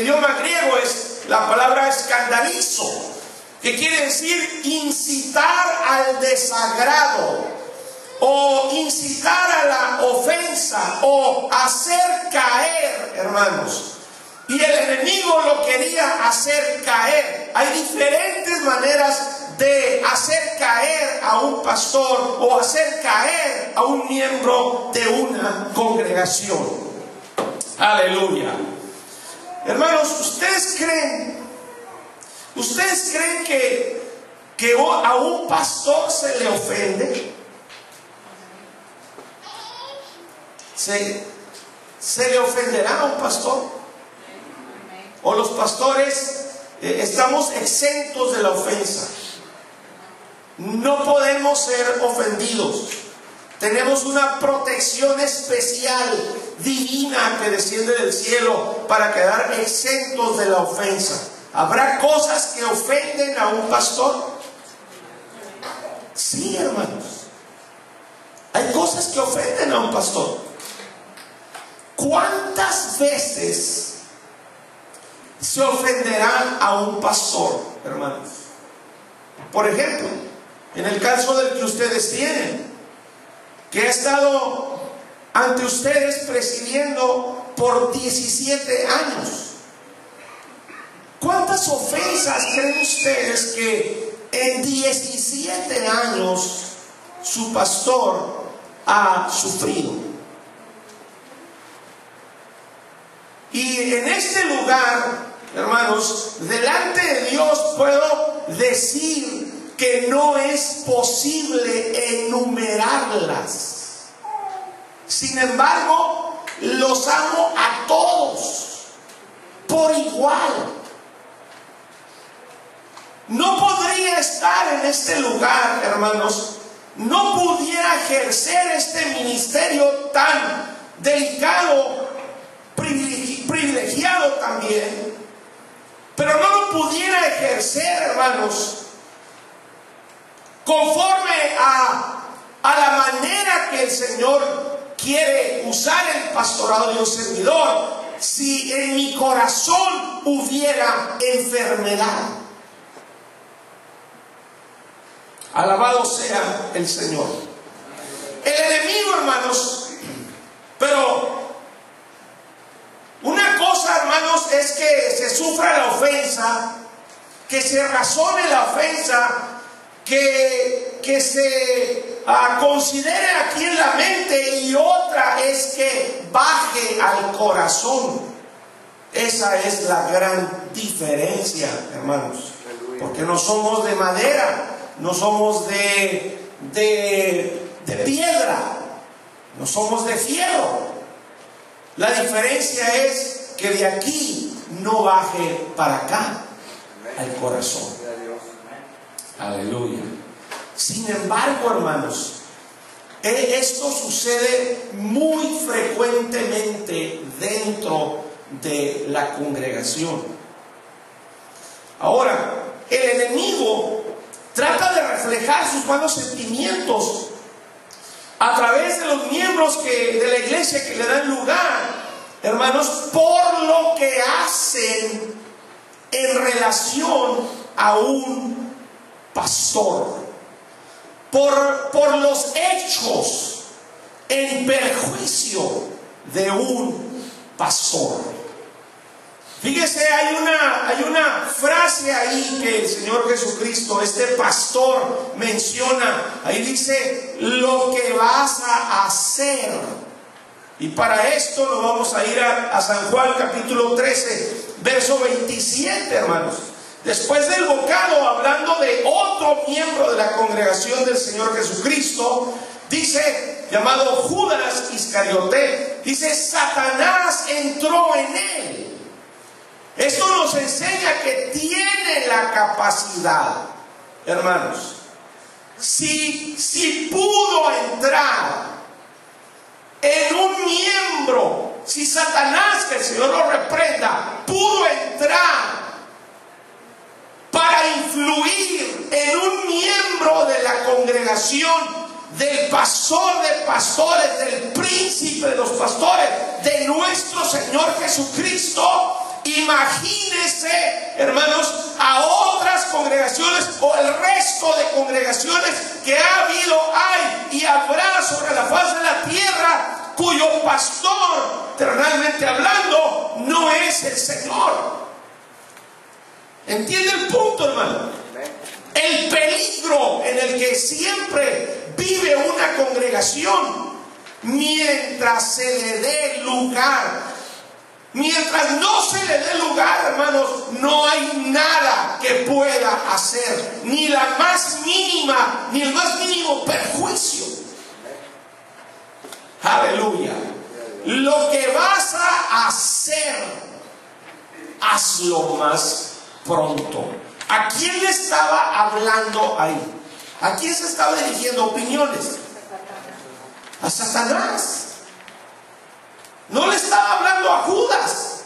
El idioma griego es la palabra escandalizo, que quiere decir incitar al desagrado, o incitar a la ofensa, o hacer caer, hermanos. Y el enemigo lo quería hacer caer. Hay diferentes maneras de hacer caer a un pastor o hacer caer a un miembro de una congregación. Aleluya. Hermanos, ¿ustedes creen que a un pastor se le ofende? ¿Se le ofenderá a un pastor? ¿O los pastores estamos exentos de la ofensa? No podemos ser ofendidos. Tenemos una protección especial, divina, que desciende del cielo para quedar exentos de la ofensa. ¿Habrá cosas que ofenden a un pastor? Sí, hermanos. Hay cosas que ofenden a un pastor. ¿Cuántas veces se ofenderán a un pastor, hermanos? Por ejemplo, en el caso del que ustedes tienen, que ha estado ante ustedes presidiendo por 17 años. ¿Cuántas ofensas creen ustedes que en 17 años su pastor ha sufrido? Y en este lugar, hermanos, delante de Dios puedo decir que no es posible enumerarlas. Sin embargo, los amo a todos por igual. No podría estar en este lugar, hermanos, no pudiera ejercer este ministerio tan delicado, privilegiado también, pero no lo pudiera ejercer, hermanos, conforme a la manera que el Señor quiere usar el pastorado de un servidor, si en mi corazón hubiera enfermedad. Alabado sea el Señor. El enemigo, hermanos, pero una cosa, hermanos, es que se sufra la ofensa, que se razone la ofensa, que se considere aquí en la mente, y otra es que baje al corazón. Esa es la gran diferencia, hermanos, porque no somos de madera, no somos de piedra, no somos de fierro. La diferencia es que de aquí no baje para acá al corazón. Aleluya. Sin embargo, hermanos, esto sucede muy frecuentemente dentro de la congregación. Ahora, el enemigo trata de reflejar sus malos sentimientos a través de los miembros de la iglesia que le dan lugar, hermanos, por lo que hacen en relación a un pastor, por los hechos en perjuicio de un pastor. Fíjese, hay una frase ahí que el Señor Jesucristo, este pastor, menciona. Ahí dice: lo que vas a hacer. Y para esto nos vamos a ir a San Juan capítulo 13, verso 27, hermanos. Después del bocado, hablando de otro miembro de la congregación del Señor Jesucristo, dice, llamado Judas Iscariote, dice: Satanás entró en él. Esto nos enseña que tiene la capacidad, hermanos. Si pudo entrar en un miembro, si Satanás, que el Señor lo reprenda, pudo entrar para influir en un miembro de la congregación, del pastor de pastores, del príncipe de los pastores, de nuestro Señor Jesucristo, Imagínense, hermanos, a otras congregaciones o el resto de congregaciones que ha habido, hay y habrá sobre la faz de la tierra, cuyo pastor, terrenalmente hablando, no es el Señor. ¿Entiende el punto, hermano? El peligro en el que siempre vive una congregación mientras se le dé lugar. Mientras no se le dé lugar, hermanos, no hay nada que pueda hacer, ni la más mínima, ni el más mínimo perjuicio. Aleluya. Lo que vas a hacer, hazlo más pronto. ¿A quién le estaba hablando ahí? ¿A quién se estaba dirigiendo? Opiniones. A Satanás. No le estaba hablando a Judas,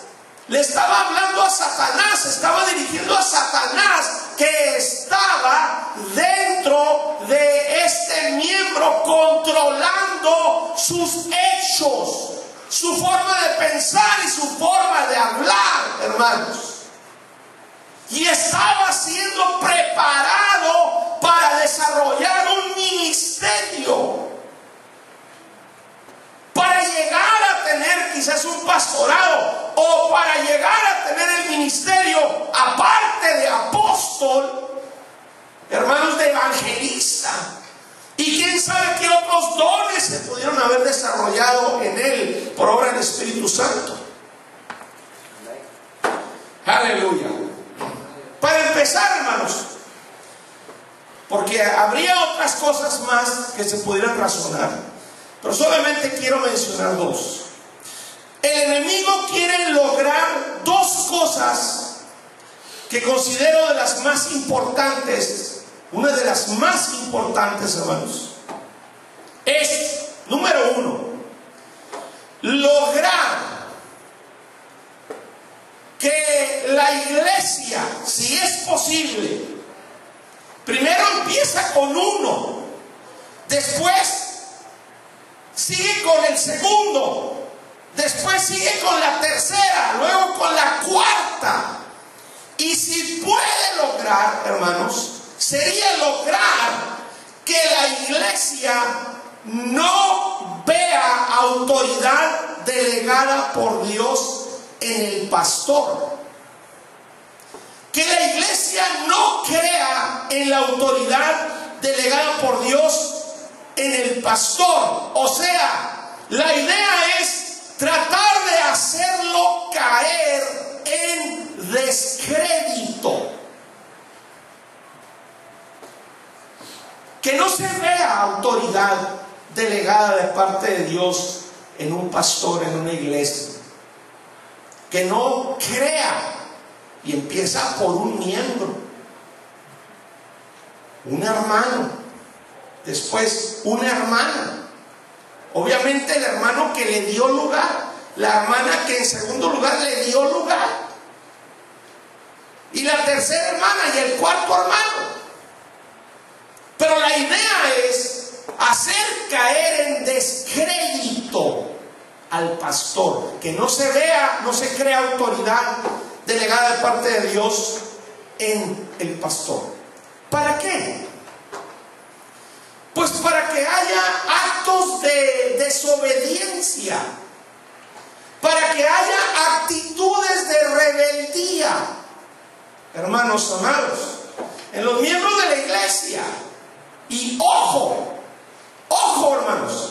le estaba hablando a Satanás, estaba dirigiendo a Satanás que estaba dentro de este miembro, controlando sus hechos, su forma de pensar y su forma de hablar, hermanos. Y estaba siendo preparado para desarrollar un ministerio, para llegar a tener quizás un pastorado, o para llegar a tener el ministerio, aparte de apóstol, hermanos, de evangelista. Y quién sabe qué otros dones se pudieron haber desarrollado en él por obra del Espíritu Santo. Aleluya. Para empezar, hermanos, porque habría otras cosas más que se pudieran razonar, pero solamente quiero mencionar dos. El enemigo quiere lograr dos cosas que considero de las más importantes. Una de las más importantes, hermanos, es, número uno, lograr que la iglesia, si es posible, primero empieza con uno, después sigue con el segundo, después sigue con la tercera, luego con la cuarta. Y si puede lograr, hermanos, sería lograr que la iglesia no vea autoridad delegada por Dios en el pastor. Que la iglesia no crea en la autoridad delegada por Dios en el pastor. O sea, la idea es tratar de hacerlo caer en descrédito. Que no se vea autoridad delegada de parte de Dios en un pastor, en una iglesia. Que no crea, y empieza por un miembro, un hermano, después una hermana, obviamente el hermano que le dio lugar, la hermana que en segundo lugar le dio lugar, y la tercera hermana y el cuarto hermano. Pero la idea es hacer caer en descrédito al pastor, que no se vea, no se crea autoridad delegada de parte de Dios en el pastor. ¿Para qué? Pues para que haya actos de desobediencia, para que haya actitudes de rebeldía, hermanos amados, en los miembros de la iglesia. Y ojo, hermanos,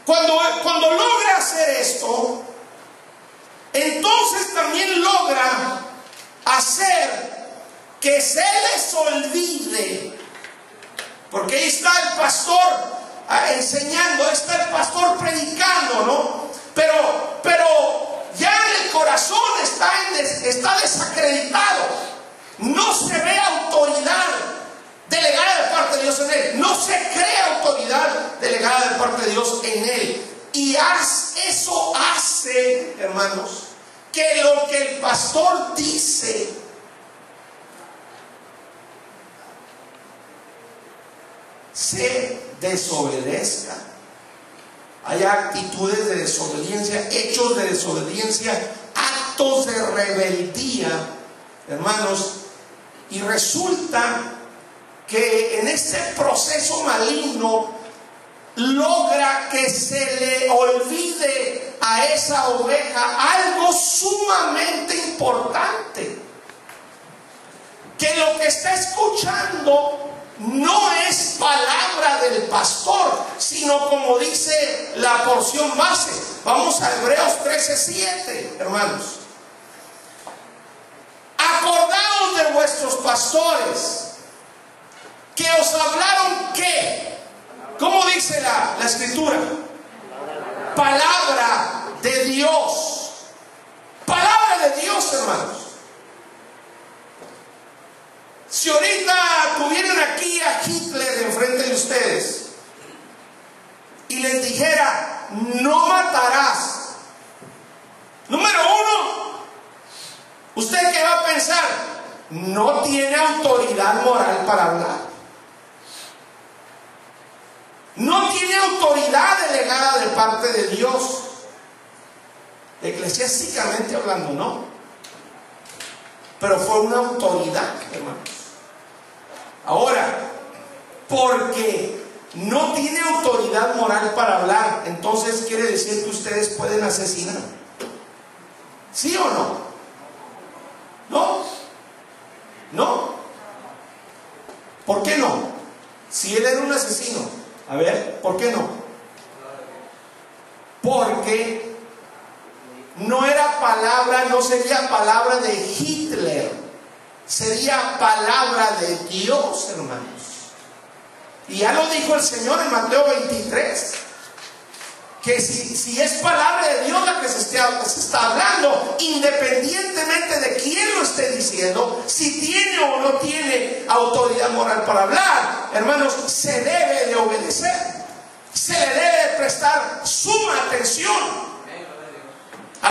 cuando logra hacer esto, entonces también logra hacer que se les olvide, porque ahí está el pastor enseñando, está el pastor predicando, ¿no? Pero ya en el corazón está desacreditado, no se ve autoridad delegada de parte de Dios en él, no se crea autoridad delegada de parte de Dios en él. Y eso hace, hermanos, que lo que el pastor dice se desobedezca. Hay actitudes de desobediencia, hechos de desobediencia, actos de rebeldía, hermanos, y resulta que en este proceso maligno logra que se le olvide a esa oveja algo sumamente importante, que lo que está escuchando no es palabra del pastor, sino como dice la porción base. Vamos a Hebreos 13:7, hermanos. Acordaos de vuestros pastores, que os hablaron ¿qué? ¿Cómo dice la escritura? Palabra de Dios. Palabra de Dios, hermanos. Si ahorita tuvieran aquí a Hitler enfrente de ustedes y les dijera, no matarás, número uno, ¿usted qué va a pensar? No tiene autoridad moral para hablar. No tiene autoridad delegada de parte de Dios. Eclesiásticamente hablando, no. Pero fue una autoridad, hermanos. Ahora, porque no tiene autoridad moral para hablar, entonces quiere decir que ustedes pueden asesinar. ¿Sí o no? ¿No? ¿No? ¿Por qué no? Si él era un asesino. A ver, ¿por qué no? Porque no era palabra, no sería palabra de Hitler, sería palabra de Dios, hermanos. Y ya lo dijo el Señor en Mateo 23, que si es palabra de Dios la que se está hablando, independientemente de quién lo esté diciendo, si tiene o no tiene autoridad moral para hablar, hermanos, se debe de obedecer, se le debe de prestar suma atención.